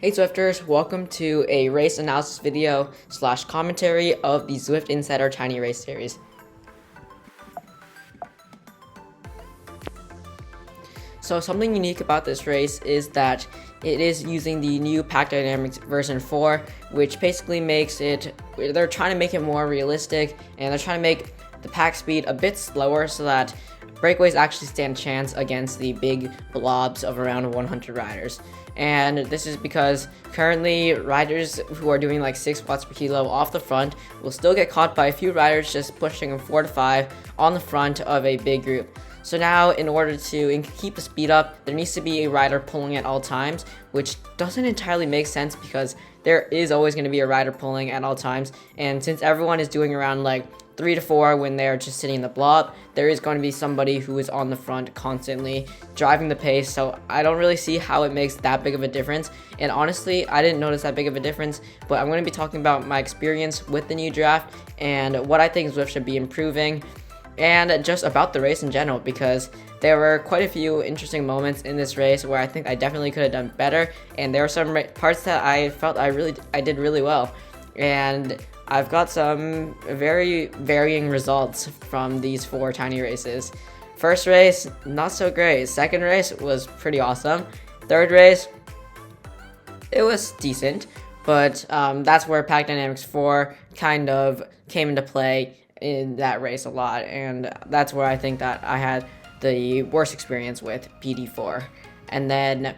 Hey Zwifters, welcome to a race analysis video / commentary of the Zwift Insider Tiny Race Series. So something unique about this race is that it is using the new Pack Dynamics version 4, which basically makes it, they're trying to make it more realistic, and they're trying to make the pack speed a bit slower so that breakaways actually stand a chance against the big blobs of around 100 riders. And this is because currently riders who are doing like 6 watts per kilo off the front will still get caught by a few riders just pushing them 4 to 5 on the front of a big group. So now, in order to keep the speed up, there needs to be a rider pulling at all times, which doesn't entirely make sense because there is always going to be a rider pulling at all times. And since everyone is doing around like 3 to 4 when they're just sitting in the blob, there is going to be somebody who is on the front constantly driving the pace. So I don't really see how it makes that big of a difference. And honestly, I didn't notice that big of a difference, but I'm going to be talking about my experience with the new draft and what I think Zwift should be improving, and just about the race in general, because there were quite a few interesting moments in this race where I think I definitely could have done better, and there were some parts that I felt I did really well. And I've got some very varying results from these 4 tiny races. First race, not so great. Second race was pretty awesome. Third race, it was decent, but that's where Pack Dynamics 4 kind of came into play in that race a lot, and that's where I think that I had the worst experience with PD4. And then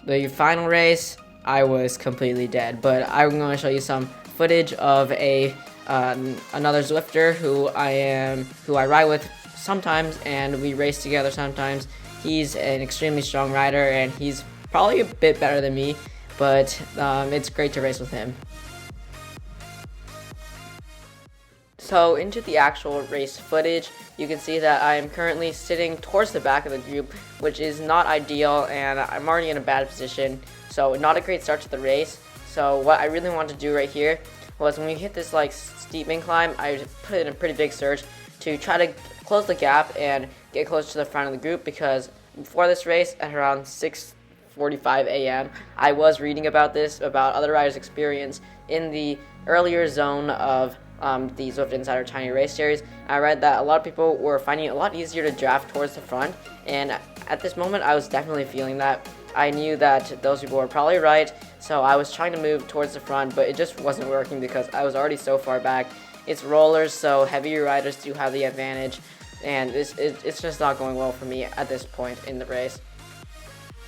the final race, I was completely dead, but I'm going to show you some footage of another Zwifter who I ride with sometimes, and we race together sometimes. He's an extremely strong rider, and he's probably a bit better than me, but it's great to race with him. So into the actual race footage, you can see that I am currently sitting towards the back of the group, which is not ideal, and I'm already in a bad position, so not a great start to the race. So what I really wanted to do right here was, when we hit this like steep incline, I put in a pretty big surge to try to close the gap and get close to the front of the group, because before this race at around 6:45 a.m. I was reading about other riders' experience in the earlier zone of the Zwift Insider Tiny Race Series. I read that a lot of people were finding it a lot easier to draft towards the front, and at this moment I was definitely feeling that. I knew that those people were probably right, so I was trying to move towards the front, but it just wasn't working because I was already so far back. It's rollers, so heavier riders do have the advantage, and it's just not going well for me at this point in the race.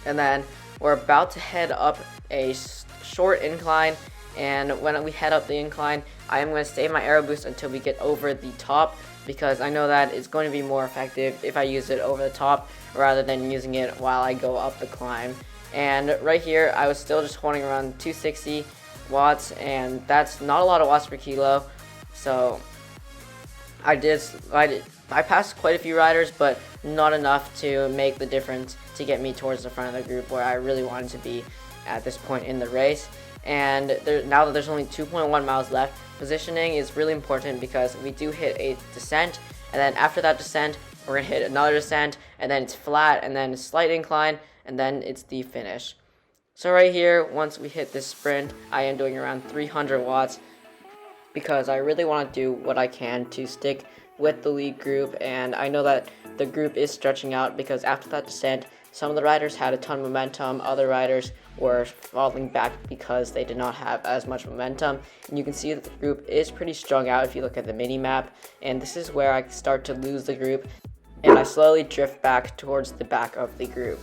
And then we're about to head up a short incline, and when we head up the incline, I am going to save my aero boost until we get over the top, because I know that it's going to be more effective if I use it over the top rather than using it while I go up the climb. And right here, I was still just holding around 260 watts, and that's not a lot of watts per kilo. So I passed quite a few riders, but not enough to make the difference to get me towards the front of the group where I really wanted to be at this point in the race. And now that there's only 2.1 miles left, positioning is really important, because we do hit a descent, and then after that descent, we're going to hit another descent, and then it's flat, and then a slight incline, and then it's the finish. So right here, once we hit this sprint, I am doing around 300 watts, because I really want to do what I can to stick with the lead group, and I know that the group is stretching out, because after that descent, some of the riders had a ton of momentum, other riders were falling back because they did not have as much momentum. And you can see that the group is pretty strung out if you look at the mini map, and this is where I start to lose the group, and I slowly drift back towards the back of the group.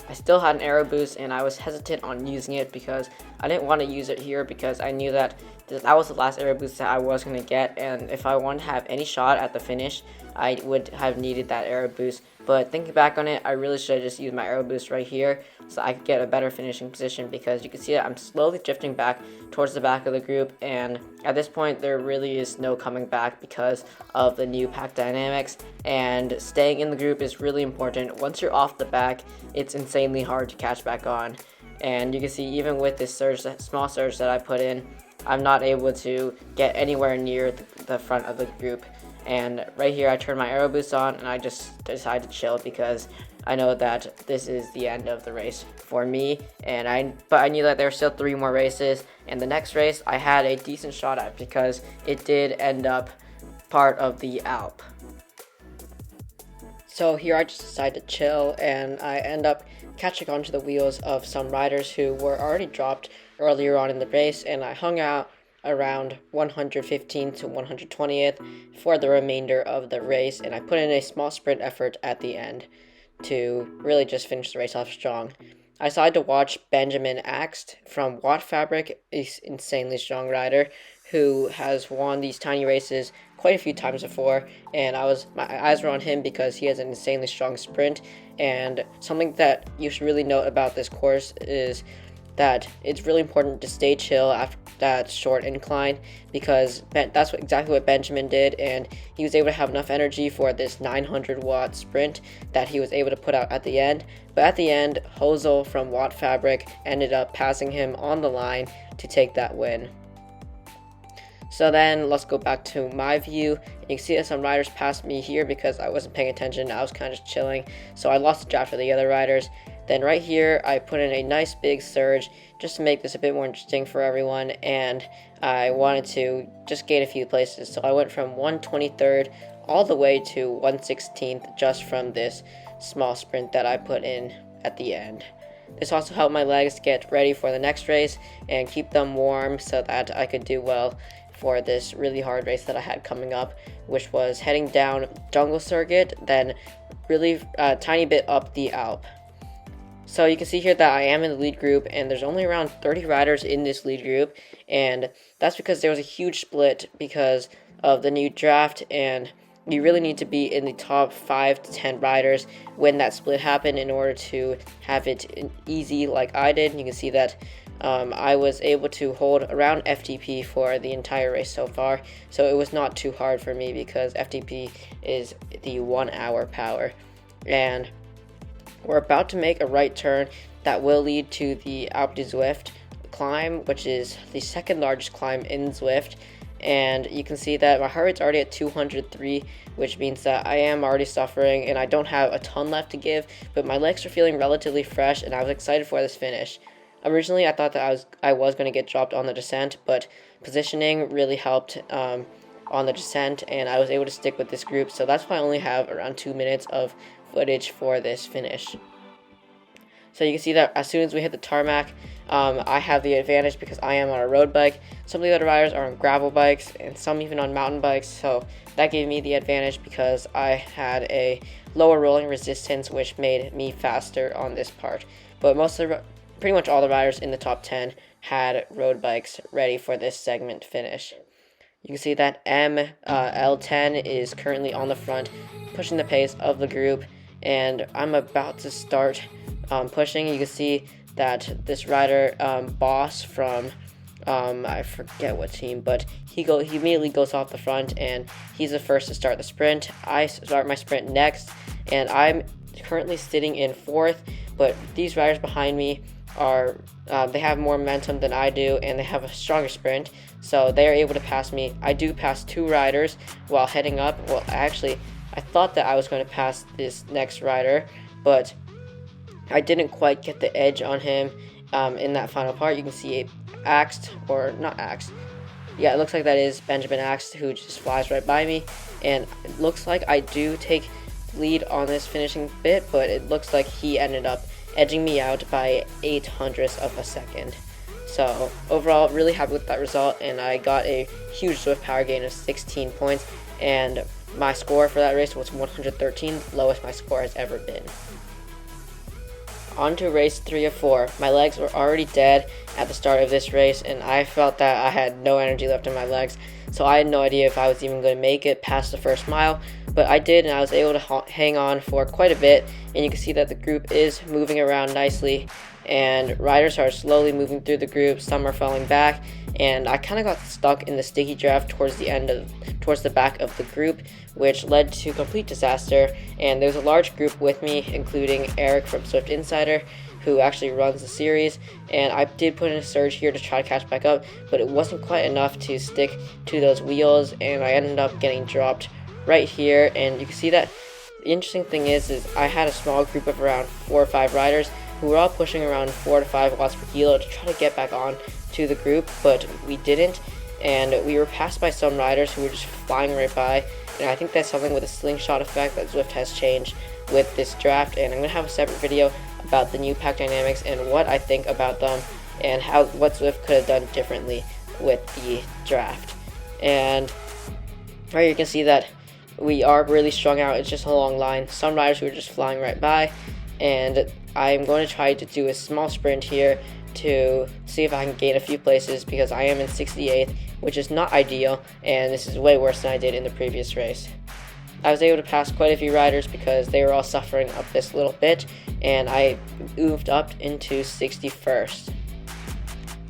I still had an aero boost, and I was hesitant on using it because I didn't want to use it here, because I knew that that was the last aero boost that I was going to get, and if I wanted to have any shot at the finish, I would have needed that aero boost. But thinking back on it, I really should have just used my aero boost right here so I could get a better finishing position, because you can see that I'm slowly drifting back towards the back of the group, and at this point there really is no coming back because of the new pack dynamics, and staying in the group is really important. Once you're off the back, it's insanely hard to catch back on, and you can see even with this surge, small surge that I put in, I'm not able to get anywhere near the front of the group. And right here I turned my aero boost on, and I just decided to chill because I know that this is the end of the race for me, but I knew that there were still 3 more races, and the next race I had a decent shot at because it did end up part of the Alp. So here I just decided to chill, and I end up catching onto the wheels of some riders who were already dropped earlier on in the race, and I hung out around 115th to 120th for the remainder of the race, and I put in a small sprint effort at the end to really just finish the race off strong. I decided to watch Benjamin Axt from Watt Fabric, an insanely strong rider who has won these tiny races quite a few times before, and my eyes were on him because he has an insanely strong sprint. And something that you should really note about this course is that it's really important to stay chill after that short incline, because that's exactly what Benjamin did, and he was able to have enough energy for this 900-watt sprint that he was able to put out at the end. But at the end, Hosel from Watt Fabric ended up passing him on the line to take that win. So then let's go back to my view. You can see that some riders passed me here because I wasn't paying attention. I was kind of just chilling, so I lost the draft for the other riders. Then right here, I put in a nice big surge just to make this a bit more interesting for everyone, and I wanted to just gain a few places. So I went from 123rd all the way to 116th just from this small sprint that I put in at the end. This also helped my legs get ready for the next race and keep them warm so that I could do well for this really hard race that I had coming up, which was heading down Jungle Circuit, then really tiny bit up the Alp. So you can see here that I am in the lead group, and there's only around 30 riders in this lead group, and that's because there was a huge split because of the new draft, and you really need to be in the top 5 to 10 riders when that split happened in order to have it easy like I did. You can see that I was able to hold around FTP for the entire race so far, so it was not too hard for me because FTP is the 1 hour power. And we're about to make a right turn that will lead to the Alpe du Zwift climb, which is the second largest climb in Zwift. And you can see that my heart rate's already at 203, which means that I am already suffering and I don't have a ton left to give, but my legs are feeling relatively fresh and I was excited for this finish. Originally, I thought that I was going to get dropped on the descent, but positioning really helped on the descent, and I was able to stick with this group, so that's why I only have around 2 minutes of footage for this finish. So you can see that as soon as we hit the tarmac, I have the advantage because I am on a road bike. Some of the other riders are on gravel bikes, and some even on mountain bikes, so that gave me the advantage because I had a lower rolling resistance, which made me faster on this part. But pretty much all the riders in the top 10 had road bikes ready for this segment finish. You can see that ML10 is currently on the front, pushing the pace of the group, and I'm about to start pushing. You can see that this rider, Boss from, I forget what team, but he immediately goes off the front, and he's the first to start the sprint. I start my sprint next, and I'm currently sitting in 4th, but these riders behind me they have more momentum than I do, and they have a stronger sprint, so they are able to pass me. I do pass 2 riders while heading up. Well, actually, I thought that I was going to pass this next rider, but I didn't quite get the edge on him in that final part. You can see Axt, or not Axt. Yeah, it looks like that is Benjamin Axt, who just flies right by me, and it looks like I do take lead on this finishing bit, but it looks like he ended up edging me out by 0.08 of a second. So overall, really happy with that result, and I got a huge Zwift power gain of 16 points, and my score for that race was 113, the lowest my score has ever been. On to race 3 of 4. My legs were already dead at the start of this race, and I felt that I had no energy left in my legs, so I had no idea if I was even going to make it past the first mile, but I did, and I was able to hang on for quite a bit, and you can see that the group is moving around nicely, and riders are slowly moving through the group. Some are falling back, and I kind of got stuck in the sticky draft towards the back of the group, which led to complete disaster. And there was a large group with me, including Eric from Zwift Insider, who actually runs the series, and I did put in a surge here to try to catch back up, but it wasn't quite enough to stick to those wheels, and I ended up getting dropped right here. And you can see that The interesting thing is I had a small group of around 4 or 5 riders who were all pushing around 4 to 5 watts per kilo to try to get back on to the group, but we didn't, and we were passed by some riders who were just flying right by. And I think that's something with the slingshot effect that Zwift has changed with this draft, and I'm going to have a separate video about the new pack dynamics and what I think about them and what Zwift could have done differently with the draft. And right, you can see that we are really strung out. It's just a long line. Some riders were just flying right by, and I'm going to try to do a small sprint here to see if I can gain a few places, because I am in 68th, which is not ideal, and this is way worse than I did in the previous race. I was able to pass quite a few riders because they were all suffering up this little bit, and I moved up into 61st.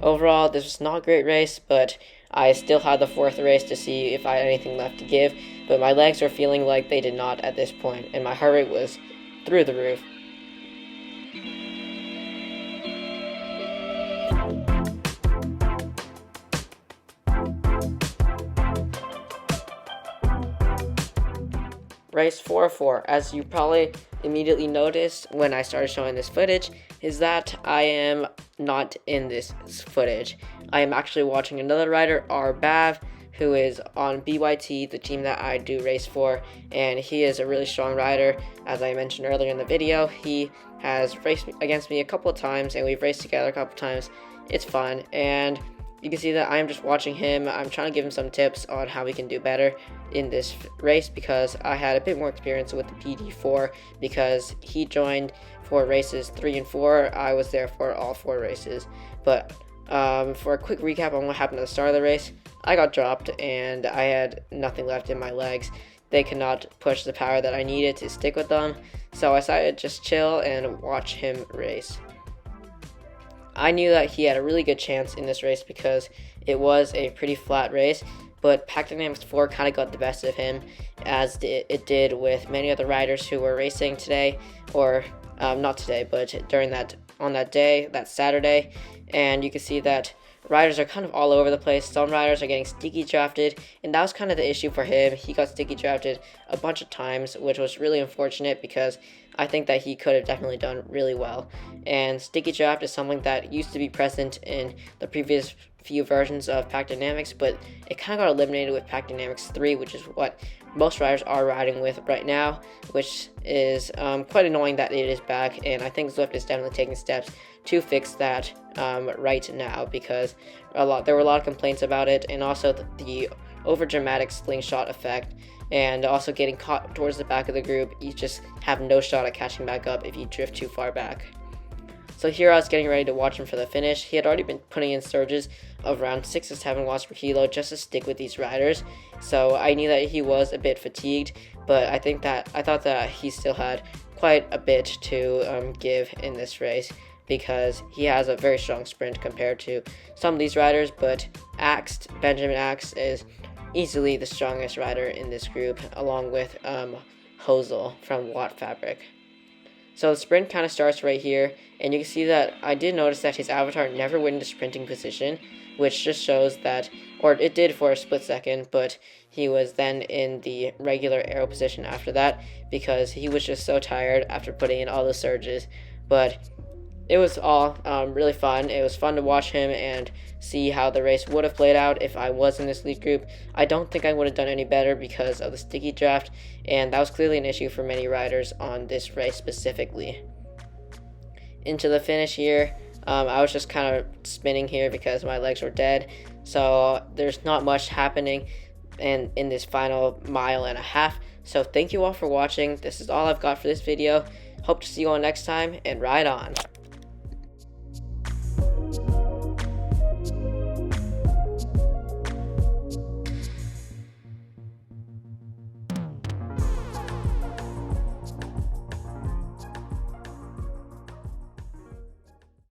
Overall, this was not a great race, but I still had the 4th race to see if I had anything left to give, but my legs were feeling like they did not at this point, and my heart rate was through the roof. Race 404, as you probably immediately noticed when I started showing this footage, is that I am not in this footage. I am actually watching another rider, Bav, who is on BYT, the team that I do race for, and he is a really strong rider. As I mentioned earlier in the video, he has raced against me a couple of times, and we've raced together a couple of times. It's fun, and you can see that I'm just watching him. I'm trying to give him some tips on how we can do better in this race, because I had a bit more experience with the PD4 because he joined for races 3 and 4. I was there for all 4 races. But for a quick recap on what happened at the start of the race, I got dropped and I had nothing left in my legs. They could not push the power that I needed to stick with them, so I decided to just chill and watch him race. I knew that he had a really good chance in this race because it was a pretty flat race, but Pack Dynamics 4 kind of got the best of him, as it did with many other riders who were racing today, or not today, but on that day, that Saturday. And you can see that riders are kind of all over the place. Some riders are getting sticky drafted, and that was kind of the issue for him. He got sticky drafted a bunch of times, which was really unfortunate because I think that he could have definitely done really well. And sticky draft is something that used to be present in the previous few versions of Pack Dynamics, but it kind of got eliminated with Pack Dynamics 3, which is what most riders are riding with right now, which is quite annoying that it is back, and I think Zwift is definitely taking steps to fix that right now, because there were a lot of complaints about it, and also the over-dramatic slingshot effect, and also getting caught towards the back of the group. You just have no shot at catching back up if you drift too far back. So here I was getting ready to watch him for the finish. He had already been putting in surges of around 6 to 7 watts per kilo just to stick with these riders. So I knew that he was a bit fatigued, but I thought that he still had quite a bit to give in this race, because he has a very strong sprint compared to some of these riders. But Benjamin Axe is easily the strongest rider in this group, along with Hosel from Watt Fabric. So the sprint kind of starts right here, and you can see that I did notice that his avatar never went into sprinting position, which just shows that, or it did for a split second, but he was then in the regular arrow position after that, because he was just so tired after putting in all the surges. But it was all really fun. It was fun to watch him and see how the race would have played out if I was in this lead group. I don't think I would have done any better because of the sticky draft, and that was clearly an issue for many riders on this race specifically. Into the finish here, I was just kind of spinning here because my legs were dead, so there's not much happening in this final mile and a half. So thank you all for watching. This is all I've got for this video. Hope to see you all next time, and ride on.